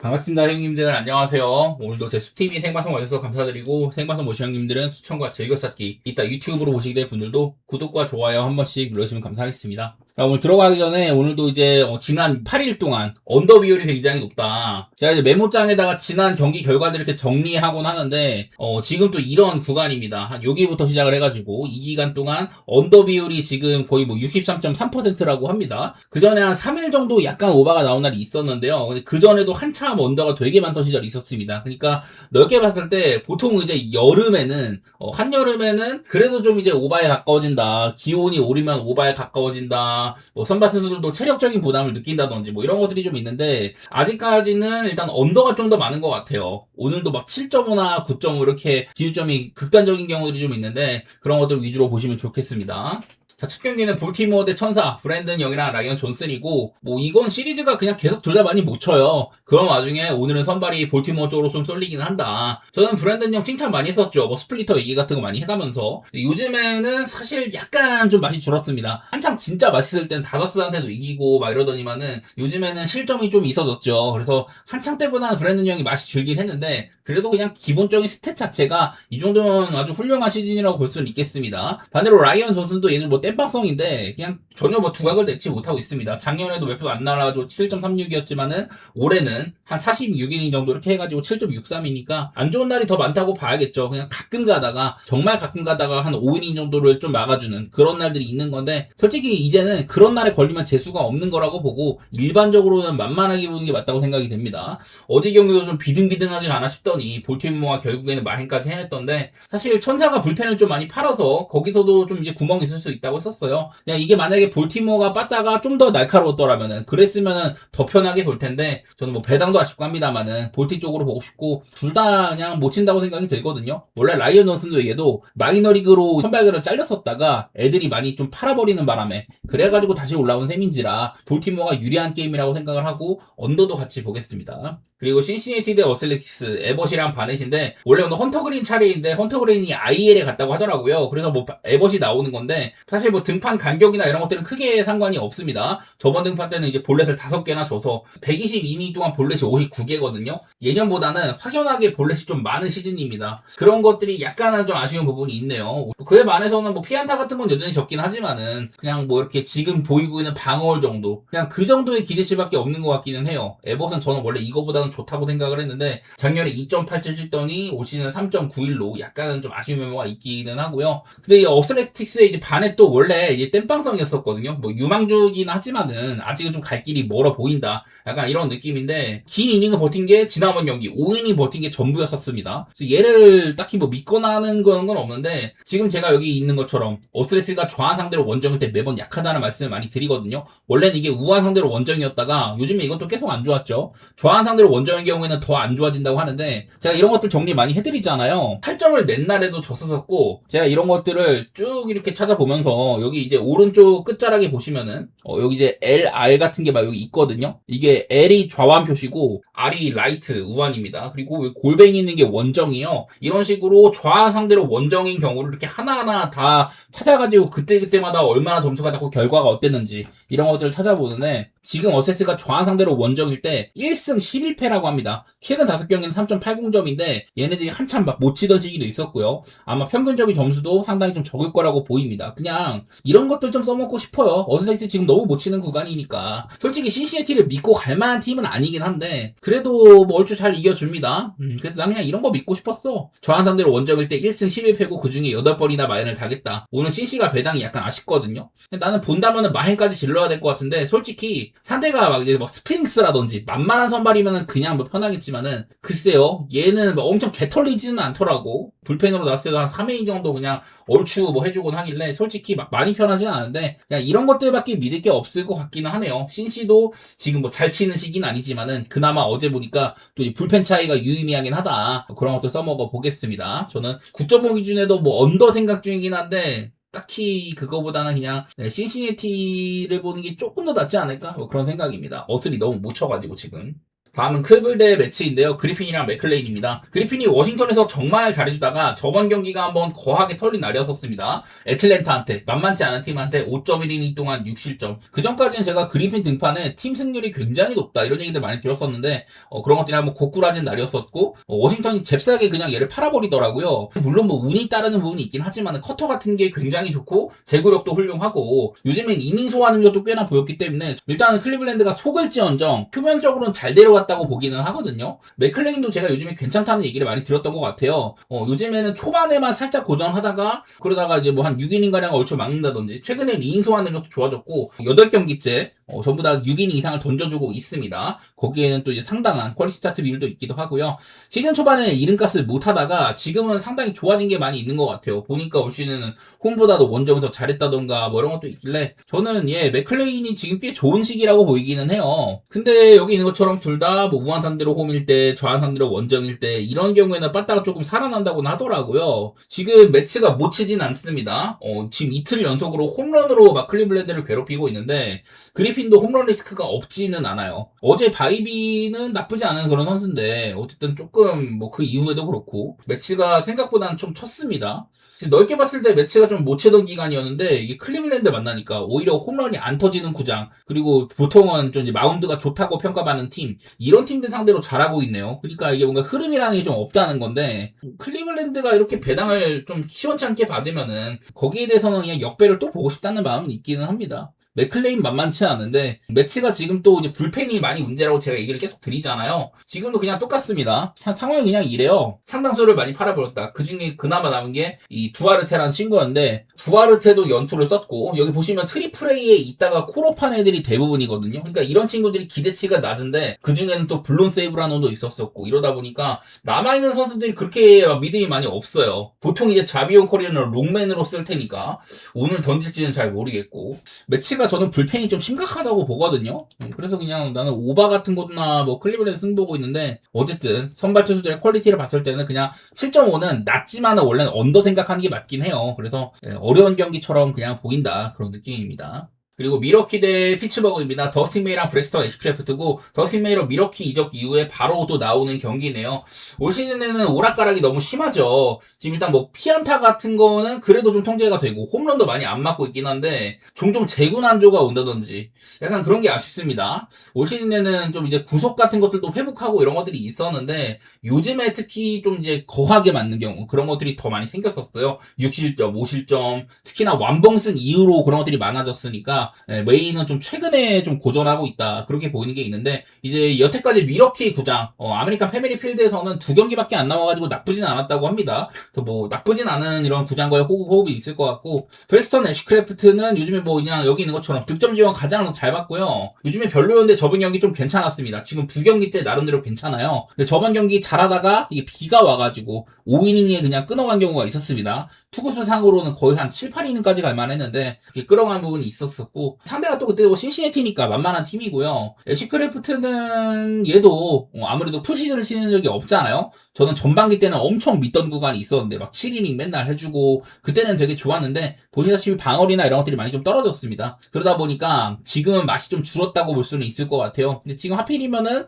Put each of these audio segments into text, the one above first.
반갑습니다, 형님들. 안녕하세요. 오늘도 제 수TV 생방송 와주셔서 감사드리고, 생방송 보신 형님들은 추천과 즐겨찾기, 이따 유튜브로 보시게 될 분들도 구독과 좋아요 한 번씩 눌러주시면 감사하겠습니다. 자, 오늘 들어가기 전에 오늘도 이제 지난 8일 동안 언더 비율이 굉장히 높다. 제가 이제 메모장에다가 지난 경기 결과들을 이렇게 정리하곤 하는데, 지금 또 이런 구간입니다. 한 여기부터 시작을 해가지고, 이 기간 동안 언더 비율이 지금 거의 뭐 63.3%라고 합니다. 그 전에 한 3일 정도 약간 오바가 나온 날이 있었는데요. 그 전에도 한참 언더가 되게 많던 시절이 있었습니다. 그러니까 넓게 봤을 때 보통 이제 여름에는, 한여름에는 그래도 좀 이제 오바에 가까워진다. 기온이 오르면 오바에 가까워진다. 뭐 선발 선수들도 체력적인 부담을 느낀다든지 뭐 이런 것들이 좀 있는데 아직까지는 일단 언더가 좀 더 많은 것 같아요. 오늘도 막 7.5나 9.5 이렇게 기준점이 극단적인 경우들이 좀 있는데 그런 것들 위주로 보시면 좋겠습니다. 자, 첫 경기는 볼티모어 대 천사, 브랜든 영이랑 라이언 존슨이고, 뭐, 이건 시리즈가 그냥 계속 둘 다 많이 못 쳐요. 그런 와중에 오늘은 선발이 볼티모어 쪽으로 좀 쏠리긴 한다. 저는 브랜든 영 칭찬 많이 했었죠. 뭐, 스플리터 얘기 같은 거 많이 해가면서. 요즘에는 사실 약간 좀 맛이 줄었습니다. 한창 진짜 맛있을 땐 다저스한테도 이기고 막 이러더니만은, 요즘에는 실점이 좀 있어졌죠. 그래서 한창 때보다는 브랜든 영이 맛이 줄긴 했는데, 그래도 그냥 기본적인 스탯 자체가 이 정도면 아주 훌륭한 시즌이라고 볼 수는 있겠습니다. 반대로 라이언 존슨도 얘는 뭐 땜빵성인데 그냥 전혀 뭐 두각을 내지 못하고 있습니다. 작년에도 몇 표 안 날아가지고 7.36이었지만은 올해는 한 46이닝 정도 이렇게 해가지고 7.63이니까 안 좋은 날이 더 많다고 봐야겠죠. 그냥 가끔 가다가 정말 가끔 가다가 한 5이닝 정도를 좀 막아주는 그런 날들이 있는 건데 솔직히 이제는 그런 날에 걸리면 재수가 없는 거라고 보고 일반적으로는 만만하게 보는 게 맞다고 생각이 됩니다. 어제 경기도 좀 비등비등하지 않아 싶더니 볼티모어가 결국에는 마행까지 해냈던데 사실 천사가 불펜을 좀 많이 팔아서 거기서도 좀 이제 구멍이 있을 수 있다고 했었어요. 그냥 이게 만약에 볼티모어가 빠따가 좀 더 날카로웠더라면은 그랬으면은 더 편하게 볼 텐데 저는 뭐 배당도 아쉽고 합니다만은 볼티 쪽으로 보고 싶고 둘 다 그냥 못 친다고 생각이 들거든요. 원래 라이언 존슨도 얘도 마이너리그로 선발계를 잘렸었다가 애들이 많이 좀 팔아버리는 바람에 그래가지고 다시 올라온 셈인지라 볼티모어가 유리한 게임이라고 생각을 하고 언더도 같이 보겠습니다. 그리고 신시내티 대 어슬렉티스 에버시랑 바넷인데 원래 오늘 헌터 그린 차례인데 헌터 그린이 IL에 갔다고 하더라고요. 그래서 뭐 에버시 나오는 건데 사실 뭐 등판 간격이나 이런 것들은 크게 상관이 없습니다. 저번 등판 때는 이제 볼넷을 5개나 줘서 122이닝 동안 볼넷이 59개거든요. 예년보다는 확연하게 볼넷이 좀 많은 시즌입니다. 그런 것들이 약간은 좀 아쉬운 부분이 있네요. 그에 반해서는 뭐 피안타 같은 건 여전히 적긴 하지만은 그냥 뭐 이렇게 지금 보이고 있는 방어울 정도 그냥 그 정도의 기대치밖에 없는 것 같기는 해요. 에버는 저는 원래 이거보다는 좋다고 생각을 했는데 작년에 2.87 쳤더니 올 시즌 3.91로 약간은 좀 아쉬운 면모가 있기는 하고요. 근데 이 어슬레틱스의 이제 반에 또 원래 이제 땜빵성이었었거든요. 뭐 유망주긴 하지만은 아직은 좀 갈 길이 멀어 보인다. 약간 이런 느낌인데 긴 이닝을 버틴 게 지난번 경기 5이닝 버틴 게 전부였었습니다. 그래서 얘를 딱히 뭐 믿거나 하는 건 없는데 지금 제가 여기 있는 것처럼 어슬레틱스가 좌한 상대로 원정일 때 매번 약하다는 말씀을 많이 드리거든요. 원래는 이게 우한 상대로 원정이었다가 요즘에 이것도 계속 안 좋았죠. 좌한 상대로 원정인 경우에는 더 안 좋아진다고 하는데 제가 이런 것들 정리 많이 해드리잖아요. 8점을 낸 날에도 졌었고 제가 이런 것들을 쭉 이렇게 찾아보면서 여기 이제 오른쪽 끝자락에 보시면은 여기 이제 LR 같은 게 막 여기 있거든요. 이게 L이 좌완 표시고 R이 라이트 우완입니다. 그리고 골뱅이 있는 게 원정이요. 이런 식으로 좌한 상대로 원정인 경우를 이렇게 하나하나 다 찾아가지고 그때그때마다 얼마나 점수가 났고 결과가 어땠는지 이런 것들을 찾아보는데 지금 어세스가 좌한 상대로 원정일 때 1승 11패라고 합니다. 최근 5경기는 3.80점인데 얘네들이 한참 막 못 치던 시기도 있었고요. 아마 평균적인 점수도 상당히 좀 적을 거라고 보입니다. 그냥 이런 것들 좀 써먹고 싶어요. 어세스 지금 너무 못 치는 구간이니까. 솔직히 신시내티를 믿고 갈 만한 팀은 아니긴 한데 그래도 뭐 얼추 잘 이겨줍니다. 그래서 난 그냥 이런 거 믿고 싶었어. 좌한 상대로 원정일 때 1승 11패고 그중에 8번이나 마인을 당했다. 오늘 신시가 배당이 약간 아쉽거든요. 나는 본다면은 마인까지 질러야 될 것 같은데 솔직히 상대가 막 이제 뭐 스프링스라든지 만만한 선발이면은 그냥 뭐 편하겠지만은 글쎄요 얘는 뭐 엄청 개털리지는 않더라고. 불펜으로 나왔을 때도 한 3이닝 정도 그냥 얼추 뭐 해주곤 하길래 솔직히 막 많이 편하지는 않은데 그냥 이런 것들밖에 믿을 게 없을 것 같기는 하네요. 신씨도 지금 뭐 잘 치는 시기는 아니지만은 그나마 어제 보니까 또 이 불펜 차이가 유의미하긴 하다. 그런 것도 써먹어 보겠습니다. 저는 9.5 기준에도 뭐 언더 생각 중이긴 한데 딱히 그거보다는 그냥 신시내티를 보는 게 조금 더 낫지 않을까? 뭐 그런 생각입니다. 어슬이 너무 못 쳐가지고 지금. 다음은 클블대 매치인데요. 그리핀이랑 맥클레인입니다. 그리핀이 워싱턴에서 정말 잘해주다가 저번 경기가 한번 거하게 털린 날이었었습니다. 애틀랜타한테 만만치 않은 팀한테 5.1이닝 동안 6실점. 그 전까지는 제가 그리핀 등판에 팀 승률이 굉장히 높다 이런 얘기들 많이 들었었는데 그런 것들이 한번 고꾸라진 날이었었고 워싱턴이 잽싸게 그냥 얘를 팔아버리더라고요. 물론 뭐 운이 따르는 부분이 있긴 하지만 커터 같은 게 굉장히 좋고 제구력도 훌륭하고 요즘엔 이닝 소화하는 것도 꽤나 보였기 때문에 일단은 클리블랜드가 속을지언정 표면적으로는 잘 데려갔다고 보기는 하거든요. 맥클레인도 제가 요즘에 괜찮다는 얘기를 많이 들었던 것 같아요. 요즘에는 초반에만 살짝 고전하다가 그러다가 이제 뭐 한 6이닝가량 얼추 막는다든지 최근엔 이닝 소화하는 것도 좋아졌고 8경기째 전부 다 6이닝 이상을 던져주고 있습니다. 거기에는 또 이제 상당한 퀄리티 스타트 비율도 있기도 하고요. 시즌 초반에 이름값을 못하다가 지금은 상당히 좋아진 게 많이 있는 것 같아요. 보니까 올 시즌은 홈보다도 원정에서 잘했다던가 뭐 이런 것도 있길래 저는 맥클레인이 지금 꽤 좋은 시기라고 보이기는 해요. 근데 여기 있는 것처럼 둘 다 뭐 우한상대로 홈일 때 좌한상대로 원정일 때 이런 경우에는 빠따가 조금 살아난다고는 하더라고요. 지금 매치가 못 치진 않습니다. 지금 이틀 연속으로 홈런으로 막 클리블랜드를 괴롭히고 있는데 그리핀도 홈런 리스크가 없지는 않아요. 어제 바이비는 나쁘지 않은 그런 선수인데 어쨌든 조금 뭐 그 이후에도 그렇고 매치가 생각보다는 좀 쳤습니다. 넓게 봤을 때 매치가 좀 못 치던 기간이었는데 이게 클리블랜드 만나니까 오히려 홈런이 안 터지는 구장 그리고 보통은 좀 이제 마운드가 좋다고 평가받는 팀 이런 팀들 상대로 잘하고 있네요. 그러니까 이게 뭔가 흐름이라는 게 좀 없다는 건데 클리블랜드가 이렇게 배당을 좀 시원찮게 받으면은 거기에 대해서는 그냥 역배를 또 보고 싶다는 마음은 있기는 합니다. 맥클레인 만만치 않은데 매치가 지금 또 이제 불펜이 많이 문제라고 제가 얘기를 계속 드리잖아요. 지금도 그냥 똑같습니다. 상황이 그냥 이래요. 상당수를 많이 팔아버렸다. 그 중에 그나마 남은 게 이 두아르테라는 친구였는데 두아르테도 연투를 썼고 여기 보시면 트리플 A에 있다가 콜업한 애들이 대부분이거든요. 그러니까 이런 친구들이 기대치가 낮은데 그 중에는 또 블론 세이브라는 놈도 있었었고 이러다 보니까 남아있는 선수들이 그렇게 믿음이 많이 없어요. 보통 이제 자비온 커리어는 롱맨으로 쓸 테니까 오늘 던질지는 잘 모르겠고 매치가 저는 불펜이 좀 심각하다고 보거든요. 그래서 그냥 나는 오바 같은 거나 뭐 클리블랜드 승부보고 있는데 어쨌든 선발 투수들의 퀄리티를 봤을 때는 그냥 7.5는 낮지만은 원래는 언더 생각하는 게 맞긴 해요. 그래서 어려운 경기처럼 그냥 보인다 그런 느낌입니다. 그리고 미러키 대 피츠버그입니다. 더스틴 메이랑 브렉스턴 애쉬크래프트고 더스틴 메이로 미러키 이적 이후에 바로 또 나오는 경기네요. 올 시즌에는 오락가락이 너무 심하죠. 지금 일단 뭐 피안타 같은 거는 그래도 좀 통제가 되고 홈런도 많이 안 맞고 있긴 한데 종종 재군안조가 온다든지 약간 그런 게 아쉽습니다. 올 시즌에는 좀 이제 구속 같은 것들도 회복하고 이런 것들이 있었는데 요즘에 특히 좀 이제 거하게 맞는 경우 그런 것들이 더 많이 생겼었어요. 6실점, 5실점 특히나 완봉승 이후로 그런 것들이 많아졌으니까 메이는 좀 최근에 좀 고전하고 있다 그렇게 보이는 게 있는데 이제 여태까지 미러키 구장 아메리칸 패밀리 필드에서는 2경기밖에 안 나와가지고 나쁘진 않았다고 합니다. 그래서 뭐 나쁘진 않은 이런 구장과의 호흡이 있을 것 같고 브렉스턴 애쉬크래프트는 요즘에 뭐 그냥 여기 있는 것처럼 득점 지원 가장 잘 받고요. 요즘에 별로였는데 저번 경기 좀 괜찮았습니다. 지금 2경기째 나름대로 괜찮아요. 근데 저번 경기 잘하다가 이게 비가 와가지고 5이닝에 그냥 끊어간 경우가 있었습니다. 투구수 상으로는 거의 한 7, 8이닝까지 갈만 했는데 이렇게 끌어간 부분이 있었었고 상대가 또 그때 뭐 신시내티니까 만만한 팀이고요. 애쉬크래프트는 얘도 아무래도 풀시즌을 치는 적이 없잖아요. 저는 전반기 때는 엄청 믿던 구간이 있었는데 막 7이닝 맨날 해주고 그때는 되게 좋았는데 보시다시피 방어리나 이런 것들이 많이 좀 떨어졌습니다. 그러다 보니까 지금은 맛이 좀 줄었다고 볼 수는 있을 것 같아요. 근데 지금 하필이면은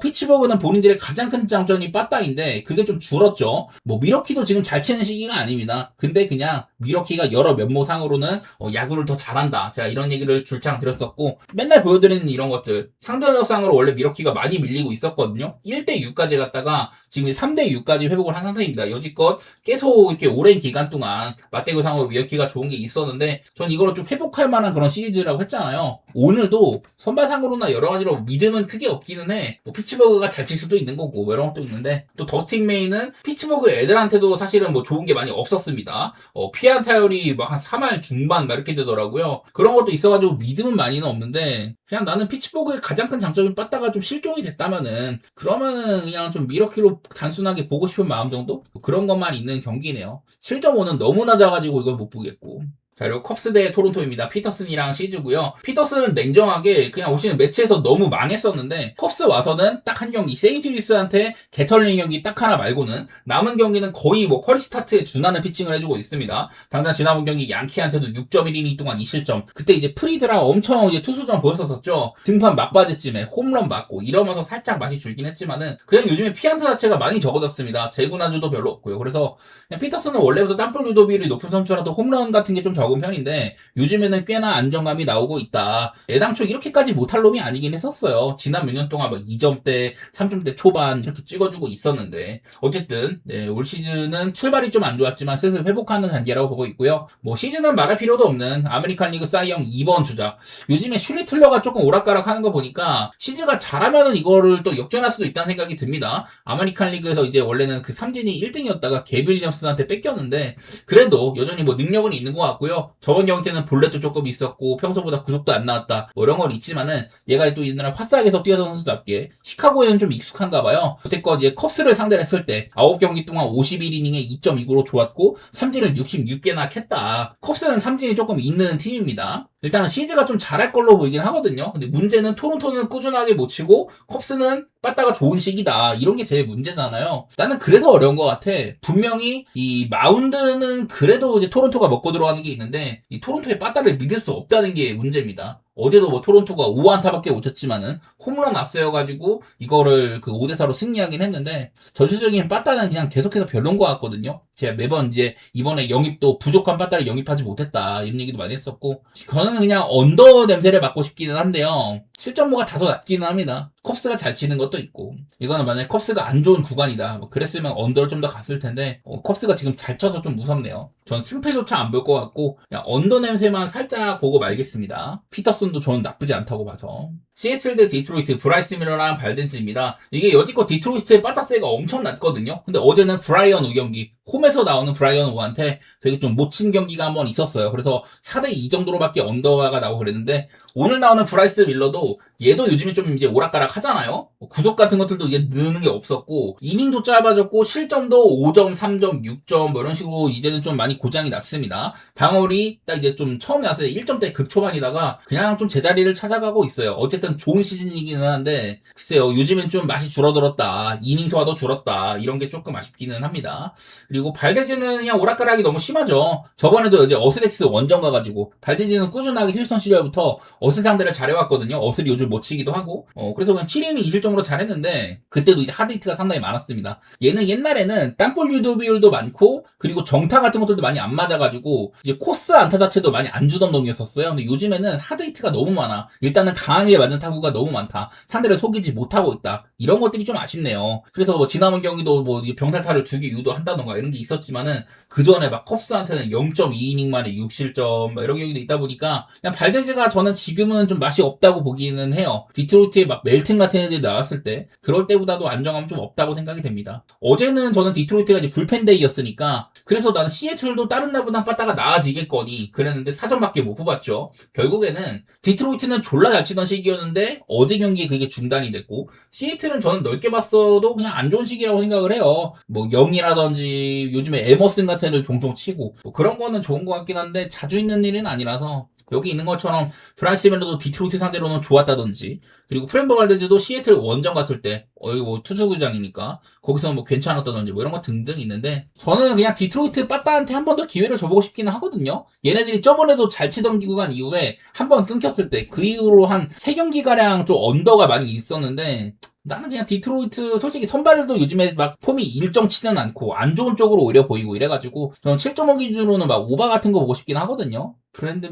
피츠버그는 본인들의 가장 큰 장점이 빠따인데 그게 좀 줄었죠. 뭐 미러키도 지금 잘 치는 시기가 아닙니다. 근데 그냥 미러키가 여러 면모상으로는 야구를 더 잘한다. 제가 이런 얘기를 줄창 드렸었고 맨날 보여드리는 이런 것들 상대적상으로 원래 미러키가 많이 밀리고 있었거든요. 1대6까지 갔다가 지금 3대6까지 회복을 한 상태입니다. 여지껏 계속 이렇게 오랜 기간 동안 맞대구상으로 미러키가 좋은 게 있었는데 전 이거를 좀 회복할 만한 그런 시리즈라고 했잖아요. 오늘도 선발상으로나 여러 가지로 믿음은 크게 없기는 해. 뭐 피츠버그가 잘 칠 수도 있는 거고 뭐 이런 것도 있는데 또 더스틴 메이는 피츠버그 애들한테도 사실은 뭐 좋은 게 많이 없었습니다. 피안타율이 막 한 3할 중반 막 이렇게 되더라고요. 그런 것도 있어가지고 믿음은 많이는 없는데 그냥 나는 피츠버그의 가장 큰 장점이 빠따가 좀 실종이 됐다면은 그러면은 그냥 좀 미러키로 단순하게 보고 싶은 마음 정도? 그런 것만 있는 경기네요. 7.5는 너무 낮아가지고 이걸 못 보겠고 자, 그리고 컵스 대 토론토입니다. 피터슨이랑 시즈고요. 피터슨은 냉정하게 그냥 올 시즌 매치에서 너무 망했었는데 컵스 와서는 딱 한 경기 세인트루이스한테 개털린 경기 딱 하나 말고는 남은 경기는 거의 뭐 퀄리티 스타트에 준하는 피칭을 해주고 있습니다. 당장 지난번 경기 양키한테도 6.1이닝 동안 2실점. 그때 이제 프리드랑 엄청 이제 투수전 보였었죠. 등판 막바지쯤에 홈런 맞고 이러면서 살짝 맛이 줄긴 했지만은 그냥 요즘에 피안타 자체가 많이 적어졌습니다. 제구난주도 별로 없고요. 그래서 그냥 피터슨은 원래부터 땅볼 유도비율이 높은 선수라도 홈런 같은 게 좀 적은 편인데 요즘에는 꽤나 안정감이 나오고 있다. 애당초 이렇게까지 못할 놈이 아니긴 했었어요. 지난 몇 년 동안 막 2점대, 3점대 초반 이렇게 찍어주고 있었는데 어쨌든 올 시즌은 출발이 좀 안 좋았지만 슬슬 회복하는 단계라고 보고 있고요. 뭐 시즌은 말할 필요도 없는 아메리칸 리그 사이영 2번 주자. 요즘에 슐리틀러가 조금 오락가락 하는 거 보니까 시즈가 잘하면은 이거를 또 역전할 수도 있다는 생각이 듭니다. 아메리칸 리그에서 이제 원래는 그 삼진이 1등이었다가 게빌 윌리엄슨한테 뺏겼는데 그래도 여전히 뭐 능력은 있는 것 같고요. 저번 경기 때는 볼넷도 조금 있었고 평소보다 구속도 안 나왔다 뭐 이런 건 있지만은 얘가 또 옛날에 화사하게서 뛰어서 선수답게 시카고에는 좀 익숙한가 봐요. 여태껏 이제 컵스를 상대를 했을 때 9경기 동안 51이닝에 2.29로 좋았고 삼진을 66개나 캤다. 컵스는 삼진이 조금 있는 팀입니다. 일단은 시즈가 좀 잘할 걸로 보이긴 하거든요. 근데 문제는 토론토는 꾸준하게 못 치고 컵스는 빠따가 좋은 시기다. 이런 게 제일 문제잖아요. 나는 그래서 어려운 것 같아. 분명히 이 마운드는 그래도 이제 토론토가 먹고 들어가는 게 있는데 이 토론토의 빠따를 믿을 수 없다는 게 문제입니다. 어제도 뭐 토론토가 5안타밖에 못 쳤지만은 홈런 앞세워가지고 이거를 그 5대4로 승리하긴 했는데 전체적인 빠따는 그냥 계속해서 별론 것 같거든요. 제가 매번 이제 이번에 영입도 부족한 빠따를 영입하지 못했다 이런 얘기도 많이 했었고 저는 그냥 언더 냄새를 맡고 싶기는 한데요. 실점모가 다소 낮기는 합니다. 컵스가 잘 치는 것도 있고 이거는 만약에 컵스가 안 좋은 구간이다 뭐 그랬으면 언더를 좀 더 갔을 텐데 컵스가 지금 잘 쳐서 좀 무섭네요. 전 승패조차 안 볼 것 같고 그냥 언더 냄새만 살짝 보고 말겠습니다. 피터슨도 저는 나쁘지 않다고 봐서 시애틀 대 디트로이트 브라이스 밀러랑 발덴즈입니다. 이게 여지껏 디트로이트의 빠따세가 엄청 낮거든요. 근데 어제는 브라이언 우 경기 홈에서 나오는 브라이언 우한테 되게 좀 못 친 경기가 한번 있었어요. 그래서 4대2 정도로밖에 언더가 나오고 그랬는데 오늘 나오는 브라이스 밀러도 얘도 요즘에 좀 이제 오락가락 하잖아요. 구속 같은 것들도 이제 느는 게 없었고 이닝도 짧아졌고 실점도 5점, 3점, 6점 뭐 이런 식으로 이제는 좀 많이 고장이 났습니다. 방어율이 딱 이제 좀 처음에 나왔을 때 1점대 극초반이다가 그냥 좀 제자리를 찾아가고 있어요. 어쨌든 좋은 시즌이기는 한데 글쎄요 요즘엔 좀 맛이 줄어들었다. 이닝 소화도 줄었다. 이런 게 조금 아쉽기는 합니다. 그리고 발데즈는 그냥 오락가락이 너무 심하죠. 저번에도 이제 어스렉스 원정 가가지고 발데즈는 꾸준하게 휴스턴 시절부터 어슬 상대를 잘해왔거든요. 어슬이 요즘 못 치기도 하고 그래서 그냥 7이닝 2실점으로 잘했는데 그때도 이제 하드히트가 상당히 많았습니다. 얘는 옛날에는 땅볼 유도비율도 많고 그리고 정타 같은 것들도 많이 안 맞아가지고 이제 코스 안타 자체도 많이 안 주던 놈이었었어요. 근데 요즘에는 하드히트가 너무 많아. 일단은 강하게 맞은 타구가 너무 많다. 상대를 속이지 못하고 있다. 이런 것들이 좀 아쉽네요. 그래서 뭐 지난번 경기도 뭐 병살타를 주기 유도한다던가 이런 게 있었지만은 그 전에 막 컵스한테는 0.2이닝 만에 6실점 이런 경기도 있다 보니까 그냥 발데즈가 저는 지금은 좀 맛이 없다고 보기는 해요. 디트로이트에 막 멜튼 같은 애들이 나왔을 때 그럴 때보다도 안정감 좀 없다고 생각이 됩니다. 어제는 저는 디트로이트가 이제 불펜데이였으니까 그래서 나는 시애틀도 다른 날보다 빠따가 나아지겠거니 그랬는데 4점밖에 못 뽑았죠. 결국에는 디트로이트는 졸라 잘 치던 시기였는데 어제 경기에 그게 중단이 됐고 시애틀은 저는 넓게 봤어도 그냥 안 좋은 시기라고 생각을 해요. 뭐 영이라든지 요즘에 에머슨 같은 애들 종종 치고 뭐 그런 거는 좋은 것 같긴 한데 자주 있는 일은 아니라서 여기 있는 것처럼 브라이스 밀러도 디트로이트 상대로는 좋았다든지 그리고 프랜버 발데즈도 시애틀 원정 갔을 때 뭐 투수구장이니까 거기서 뭐 괜찮았다든지 뭐 이런 거 등등 있는데 저는 그냥 디트로이트 빠따한테 한 번 더 기회를 줘보고 싶기는 하거든요. 얘네들이 저번에도 잘 치던 기간 이후에 한 번 끊겼을 때 그 이후로 한 3경기가량 좀 언더가 많이 있었는데 나는 그냥 디트로이트 솔직히 선발도 요즘에 막 폼이 일정치는 않고 안 좋은 쪽으로 오히려 보이고 이래가지고 저는 7.5 기준으로는 막 오바 같은 거 보고 싶긴 하거든요.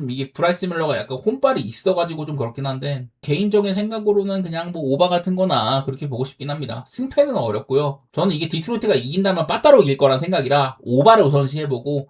이게 브라이스 밀러가 약간 홈발이 있어가지고 좀 그렇긴 한데 개인적인 생각으로는 그냥 뭐 오바 같은 거나 그렇게 보고 싶긴 합니다. 승패는 어렵고요. 저는 이게 디트로이트가 이긴다면 빠따로 이길 거란 생각이라 오바를 우선시해보고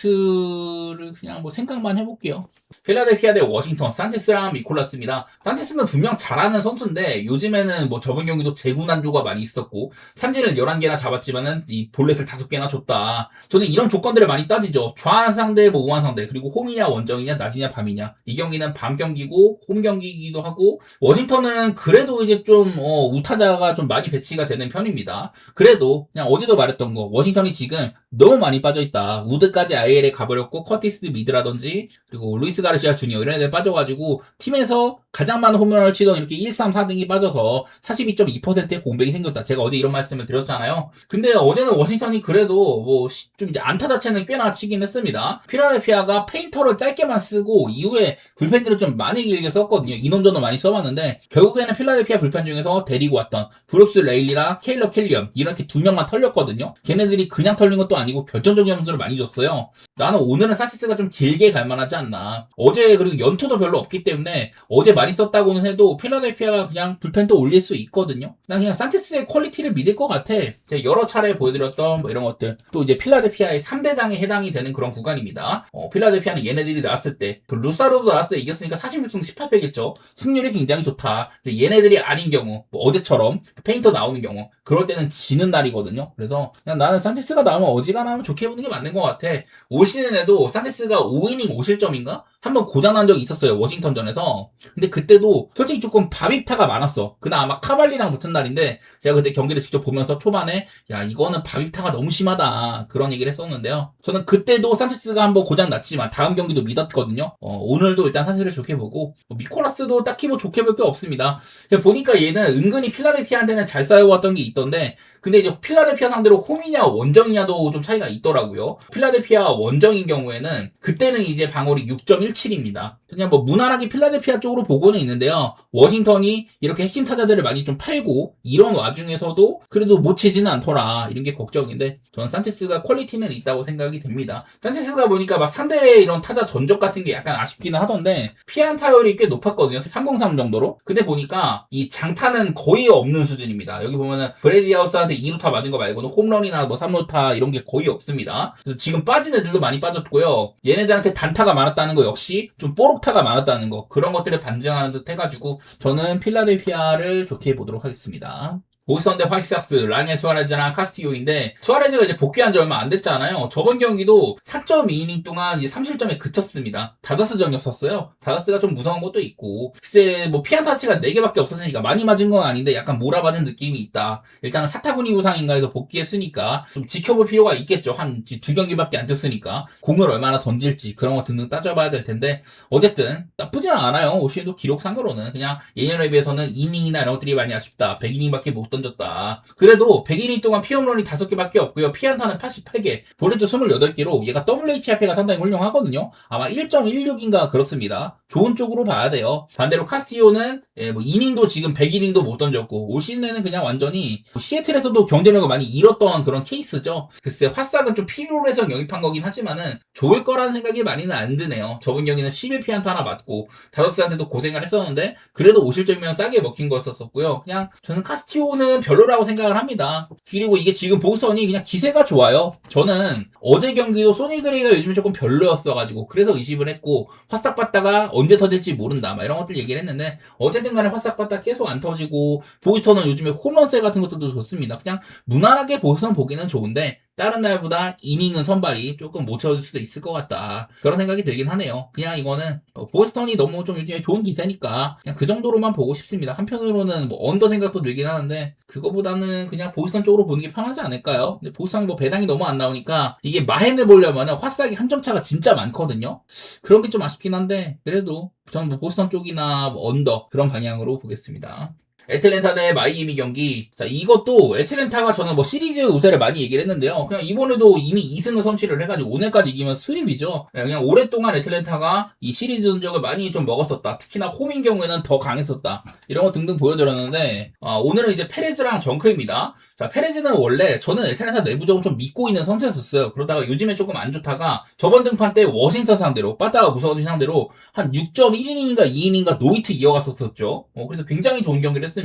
디트로이트를 그냥 뭐 생각만 해볼게요. 필라델피아 대 워싱턴 산체스랑 미콜라스입니다. 산체스는 분명 잘하는 선수인데 요즘에는 뭐 저번 경기도 재구난조가 많이 있었고 삼진을 11개나 잡았지만은 이 볼넷을 5개나 줬다. 저는 이런 조건들을 많이 따지죠. 좌완 상대, 뭐 우완 상대, 그리고 홈이냐 홈이냐 원정이냐 낮이냐 밤이냐. 이 경기는 밤 경기고 홈 경기이기도 하고 워싱턴은 그래도 이제 좀 우타자가 좀 많이 배치가 되는 편입니다. 그래도 그냥 어제도 말했던 거 워싱턴이 지금 너무 많이 빠져있다. 우드까지 IL에 가버렸고 커티스 미드라든지 그리고 루이스 가르시아 주니어 이런 애들 빠져가지고 팀에서 가장 많은 홈런을 치던 이렇게 1, 3, 4등이 빠져서 42.2%의 공백이 생겼다. 제가 어제 이런 말씀을 드렸잖아요. 근데 어제는 워싱턴이 그래도 뭐 좀 이제 안타 자체는 꽤나 치긴 했습니다. 필라델피아가 페인터를 짧게만 쓰고 이후에 불펜들을 좀 많이 길게 썼거든요. 이놈저놈 많이 써봤는데 결국에는 필라델피아 불펜 중에서 데리고 왔던 브룩스 레일리랑 케일러 킬리엄 이렇게 두 명만 털렸거든요. 걔네들이 그냥 털린 것도 아니고 결정적인 점수를 많이 줬어요. 나는 오늘은 산체스가 좀 길게 갈만하지 않나. 어제 그리고 연투도 별로 없기 때문에 어제 많이 썼다고는 해도 필라델피아가 그냥 불펜도 올릴 수 있거든요. 난 그냥 산체스의 퀄리티를 믿을 것 같아. 제가 여러 차례 보여드렸던 뭐 이런 것들 또 이제 필라델피아의 3대장에 해당이 되는 그런 구간입니다. 필라델피아는 얘네들이 나왔을 때 루사로도 나왔을 때 이겼으니까 46승 18패겠죠. 승률이 굉장히 좋다. 근데 얘네들이 아닌 경우 뭐 어제처럼 페인터 나오는 경우 그럴 때는 지는 날이거든요. 그래서 그냥 나는 산체스가 나오면 어지간하면 좋게 보는 게 맞는 것 같아. 올 시즌에도 산체스가 5이닝 5실점인가? 한번 고장난 적이 있었어요. 워싱턴전에서. 근데 그때도 솔직히 조금 바비타가 많았어. 그날 아마 카발리랑 붙은 날인데 제가 그때 경기를 직접 보면서 초반에 야 이거는 바비타가 너무 심하다 그런 얘기를 했었는데요. 저는 그때도 산체스가 한번 고장 났지만 다음 경기도 믿었거든요. 오늘도 일단 산체스를 좋게 보고 미콜라스도 딱히 뭐 좋게 볼 게 없습니다. 보니까 얘는 은근히 필라델피아한테는 잘 쌓여왔던 게 있던데 근데 이제 필라델피아 상대로 홈이냐 원정이냐도 좀 차이가 있더라고요. 필라델피아 원정인 경우에는 그때는 이제 방어율이 6.17입니다. 그냥 뭐 무난하게 필라델피아 쪽으로 보고는 있는데요. 워싱턴이 이렇게 핵심 타자들을 많이 좀 팔고 이런 와중에서도 그래도 못 치지는 않더라. 이런 게 걱정인데 저는 산체스가 퀄리티는 있다고 생각이 됩니다. 산체스가 보니까 막 상대의 이런 타자 전적 같은 게 약간 아쉽기는 하던데 피안타율이 꽤 높았거든요. 303 정도로. 근데 보니까 이 장타는 거의 없는 수준입니다. 여기 보면은 브래디 하우스한테 2루타 맞은 거 말고는 홈런이나 뭐 3루타 이런 게 거의 없습니다. 그래서 지금 빠진 애들도 많이 빠졌고요. 얘네들한테 단타가 많았다는 거 역시 좀 뽀록타가 많았다는 거 그런 것들을 반증하는 듯 해가지고 저는 필라델피아를 좋게 보도록 하겠습니다. 보스턴 대 화이트삭스, 라니엘 수아레즈랑 카스티요인데 수아레즈가 이제 복귀한 지 얼마 안 됐잖아요. 저번 경기도 4.2이닝 동안 이제 3실점에 그쳤습니다. 다저스전이었었어요. 다저스가 좀 무서운 것도 있고 글쎄 뭐 피안타치가 4개밖에 없었으니까 많이 맞은 건 아닌데 약간 몰아받은 느낌이 있다. 일단은 사타구니 부상인가 해서 복귀했으니까 좀 지켜볼 필요가 있겠죠. 한 2경기밖에 안 됐으니까 공을 얼마나 던질지 그런 거 등등 따져봐야 될 텐데 어쨌든 나쁘지 않아요. 올 시즌도 기록상으로는 그냥 예년에 비해서는 이닝이나 이런 것들이 많이 아쉽다. 100이닝밖에 못 던졌다. 그래도 100이닝 동안 피홈런이 5개밖에 없고요. 피안타는 88개, 볼넷도 28개로 얘가 WHIP가 상당히 훌륭하거든요. 아마 1.16인가 그렇습니다. 좋은 쪽으로 봐야 돼요. 반대로 카스티오는 뭐 이닝도 지금 100이닝도 못 던졌고 올 시즌에는 그냥 완전히 시애틀에서도 경쟁력을 많이 잃었던 그런 케이스죠. 글쎄 화싹은 좀 필요로 해서 영입한 거긴 하지만은 좋을 거라는 생각이 많이는 안 드네요. 저번 경기는 11피안타 하나 맞고 다저스한테도 고생을 했었는데 그래도 5실점이면 싸게 먹힌 거였었고요. 그냥 저는 카스티오는 별로라고 생각을 합니다. 그리고 이게 지금 보스턴이 그냥 기세가 좋아요. 저는 어제 경기도 소니 그레이가 요즘에 조금 별로였어가지고 그래서 의심을 했고 화싹 봤다가 언제 터질지 모른다 막 이런 것들 얘기를 했는데 어쨌든 간에 화싹 봤다 계속 안 터지고 보스턴은 요즘에 홈런세 같은 것들도 좋습니다. 그냥 무난하게 보스턴 보기는 좋은데 다른 날보다 이닝은 선발이 조금 못 채워줄 수도 있을 것 같다. 그런 생각이 들긴 하네요. 그냥 이거는 보스턴이 너무 좀 요즘에 좋은 기세니까 그냥 그 정도로만 보고 싶습니다. 한편으로는 뭐 언더 생각도 들긴 하는데 그거보다는 그냥 보스턴 쪽으로 보는 게 편하지 않을까요? 근데 보스턴 뭐 배당이 너무 안 나오니까 이게 마헨을 보려면 화싹이 한 점 차가 진짜 많거든요. 그런 게 좀 아쉽긴 한데 그래도 저는 뭐 보스턴 쪽이나 뭐 언더 그런 방향으로 보겠습니다. 애틀랜타 대 마이애미 경기. 자, 이것도 애틀랜타가 저는 뭐 시리즈 우세를 많이 얘기를 했는데요. 그냥 이번에도 이미 2승을 선취를 해가지고 오늘까지 이기면 수입이죠. 그냥 오랫동안 애틀랜타가 이 시리즈 전적을 많이 좀 먹었었다. 특히나 홈인 경우에는 더 강했었다. 이런 거 등등 보여드렸는데 오늘은 이제 페레즈랑 정크입니다. 자, 페레즈는 원래 저는 애틀랜타 내부적으로 좀 믿고 있는 선수였었어요. 그러다가 요즘에 조금 안 좋다가 저번 등판 때 워싱턴 상대로 빠따가 무서운 상대로 한 6.1이닝인가 2이닝인가 노히트 이어갔었죠. 그래서 굉장히 좋은 경기를 했습니다.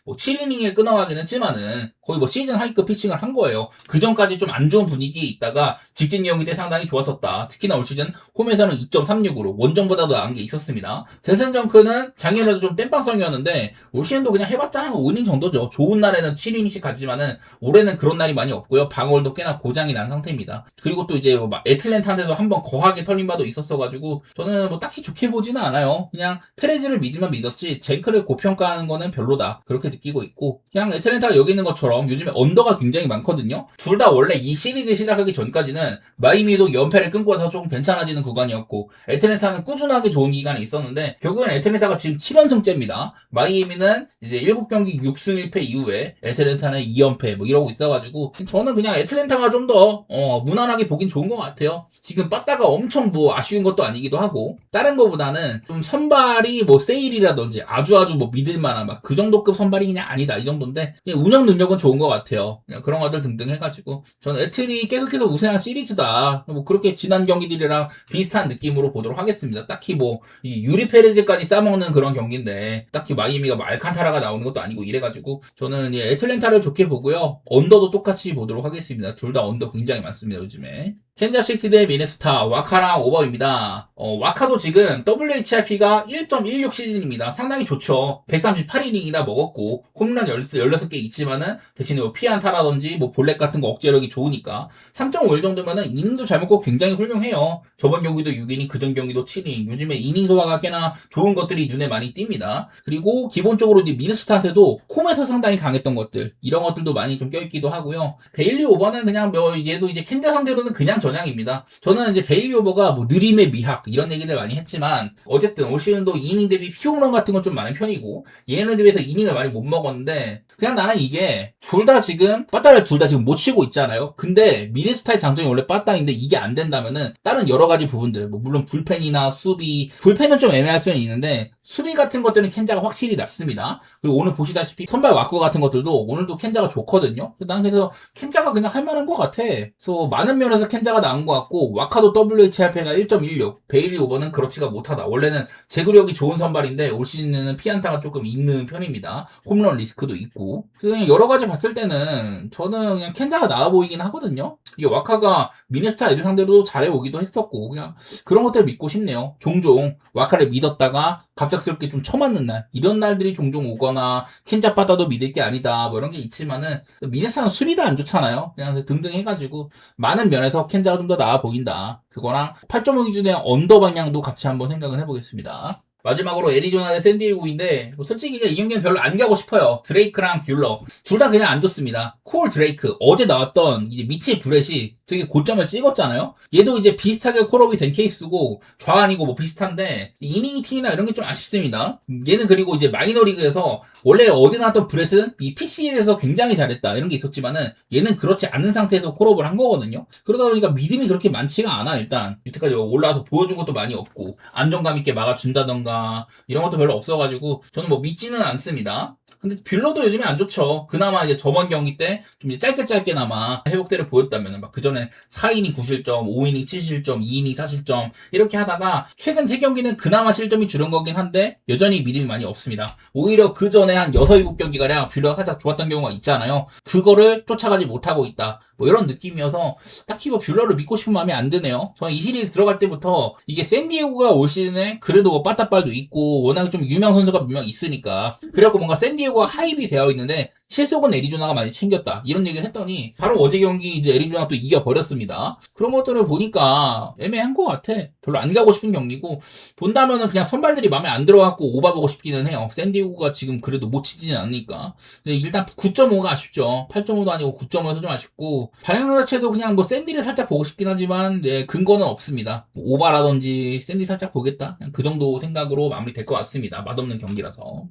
뭐 7이닝에 끊어가긴 했지만은 거의 뭐 시즌 하이급 피칭을 한 거예요. 그 전까지 좀 안 좋은 분위기에 있다가 직진 경기 때 상당히 좋았었다. 특히나 올 시즌 홈에서는 2.36으로 원정보다도 나은 게 있었습니다. 젠슨 정크는 작년에도 좀 땜빵성이었는데 올 시즌도 그냥 해봤자 한 5이닝 정도죠. 좋은 날에는 7이닝씩 가지만 있지만은 올해는 그런 날이 많이 없고요. 방어울도 꽤나 고장이 난 상태입니다. 그리고 또 이제 뭐 애틀랜타한테도 한번 거하게 털린 바도 있었어가지고 저는 뭐 딱히 좋게 보지는 않아요. 그냥 페레즈를 믿으면 믿었지 젠크를 고평가하는 거는 별로다 그렇게 느끼고 있고, 그냥 애틀랜타가 여기 있는 것처럼 요즘에 언더가 굉장히 많거든요. 둘 다 원래 이 시리즈 시작하기 전까지는 마이미도 연패를 끊고 와서 조금 괜찮아지는 구간이었고 애틀랜타는 꾸준하게 좋은 기간이 있었는데 결국엔 애틀랜타가 지금 7연승째입니다. 마이애미는 이제 7경기 6승 1패 이후에 애틀랜타는 2연패 뭐 이러고 있어가지고 저는 그냥 애틀랜타가 좀 더 무난하게 보긴 좋은 것 같아요. 지금 빠따가 엄청 뭐 아쉬운 것도 아니기도 하고 다른 거보다는 좀 선발이 뭐 세일이라든지 아주 뭐 믿을만한 막 그 정도급 선발이 그냥 아니다 이 정도인데 그냥 운영 능력은 좋은 것 같아요. 그냥 그런 것들 등등 해가지고 저는 애틀이 계속해서 우승한 시리즈다 뭐 그렇게 지난 경기들이랑 비슷한 느낌으로 보도록 하겠습니다. 딱히 뭐 이 유리 페레즈까지 싸먹는 그런 경기인데 딱히 마이애미가 뭐 알칸타라가 나오는 것도 아니고 이래가지고 저는 애틀랜타를 좋게 보고요. 언더도 똑같이 보도록 하겠습니다. 둘 다 언더 굉장히 많습니다 요즘에. 캔자스시티 대 미네소타 와카랑 오버입니다. 와카도 지금 WHIP가 1.16 시즌입니다. 상당히 좋죠. 138이닝이나 먹었고 홈런 16개 있지만은 대신에 뭐 피안타라든지 뭐 볼넷 같은 거 억제력이 좋으니까 3.5일 정도면은 이닝도 잘 먹고 굉장히 훌륭해요. 저번 경기도 6이닝, 그전 경기도 7이닝. 요즘에 이닝 소화가 꽤나 좋은 것들이 눈에 많이 띕니다. 그리고 기본적으로 이제 미네소타한테도 홈에서 상당히 강했던 것들 이런 것들도 많이 좀 껴있기도 하고요. 베일리 오버는 그냥 뭐 얘도 이제 캔자 상대로는 그냥 전향입니다. 저는 이제 베일리 오버가 뭐 느림의 미학 이런 얘기들 많이 했지만 어쨌든 올 시즌도 이닝 대비 피홈런 같은 건 좀 많은 편이고 얘네들 비해서 이닝을 많이 못 먹었는데 그냥 나는 이게 둘 다 지금 빠따를 둘 다 지금 못 치고 있잖아요. 근데 미네소타의 장점이 원래 빠따인데 이게 안 된다면은 다른 여러 가지 부분들 뭐 물론 불펜이나 수비 불펜은 좀 애매할 수는 있는데 수비 같은 것들은 캔자가 확실히 낫습니다. 그리고 오늘 보시다시피 선발 와쿠 같은 것들도 오늘도 캔자가 좋거든요. 난 그래서 캔자가 그냥 할만한 것 같아. 그래서 많은 면에서 캔자가 나은 것 같고 와카도 WHIP가 1.16 베일리 오버는 그렇지가 못하다. 원래는 제구력이 좋은 선발인데 올 시즌에는 피안타가 조금 있는 편입니다. 홈런 리스크도 있고 그냥 여러 가지 봤을 때는 저는 그냥 캔자가 나아 보이긴 하거든요. 이게 와카가 미네소타 애들 상대로도 잘해오기도 했었고 그냥 그런 것들 믿고 싶네요. 종종 와카를 믿었다가 갑작스럽게 좀 쳐맞는 날 이런 날들이 종종 오거나 캔자 빠따도 믿을 게 아니다 뭐 이런 게 있지만은 미네소타는 수비도 안 좋잖아요. 그냥 등등 해가지고 많은 면에서 캔자가 좀 더 나아 보인다. 그거랑 8.5 기준의 언더 방향도 같이 한번 생각을 해보겠습니다. 마지막으로 애리조나 대 샌디에고인데 뭐 솔직히 이 경기는 별로 안 가고 싶어요. 드레이크랑 뷰러 둘 다 그냥 안 좋습니다. 콜 드레이크 어제 나왔던 이제 미치 브렛이 되게 고점을 찍었잖아요. 얘도 이제 비슷하게 콜업이 된 케이스고 좌완이고 뭐 비슷한데 이닝 팅이나 이런 게 좀 아쉽습니다. 얘는 그리고 이제 마이너리그에서 원래 어제 나왔던 브렛은 이 PCL에서 굉장히 잘했다 이런 게 있었지만은 얘는 그렇지 않은 상태에서 콜업을 한 거거든요. 그러다 보니까 믿음이 그렇게 많지가 않아. 일단 여태까지 올라와서 보여준 것도 많이 없고 안정감 있게 막아준다던가 이런 것도 별로 없어가지고 저는 뭐 믿지는 않습니다. 근데 뷰러도 요즘에 안 좋죠. 그나마 이제 저번 경기 때 좀 이제 짧게나마 회복대를 보였다면 막 그전에 4이닝 9실점, 5이닝 7실점, 2이닝 4실점 이렇게 하다가 최근 3경기는 그나마 실점이 줄은 거긴 한데 여전히 믿음이 많이 없습니다. 오히려 그 전에 한 6, 7경기가량 뷰러가 살짝 좋았던 경우가 있잖아요. 그거를 쫓아가지 못하고 있다. 뭐 이런 느낌이어서 딱히 뭐 뷰러를 믿고 싶은 마음이 안 드네요. 저는 이 시리즈 들어갈 때부터 이게 샌디에고가 올 시즌에 그래도 뭐 빠따빨도 있고 워낙 좀 유명 선수가 몇 명 있으니까 그래갖고 뭔가 샌디에고가 하입이 되어 있는데 실속은 애리조나가 많이 챙겼다 이런 얘기를 했더니 바로 어제 경기 이제 애리조나가 또 이겨버렸습니다. 그런 것들을 보니까 애매한 것 같아. 별로 안 가고 싶은 경기고 본다면은 그냥 선발들이 마음에 안 들어갖고 오바보고 싶기는 해요. 샌디에고가 지금 그래도 못 치지는 않으니까. 근데 일단 9.5가 아쉽죠. 8.5도 아니고 9.5에서 좀 아쉽고 방향 자체도 그냥 뭐 샌디를 살짝 보고 싶긴 하지만 근거는 없습니다. 오바라든지 샌디 살짝 보겠다 그냥 그 정도 생각으로 마무리될 것 같습니다. 맛없는 경기라서.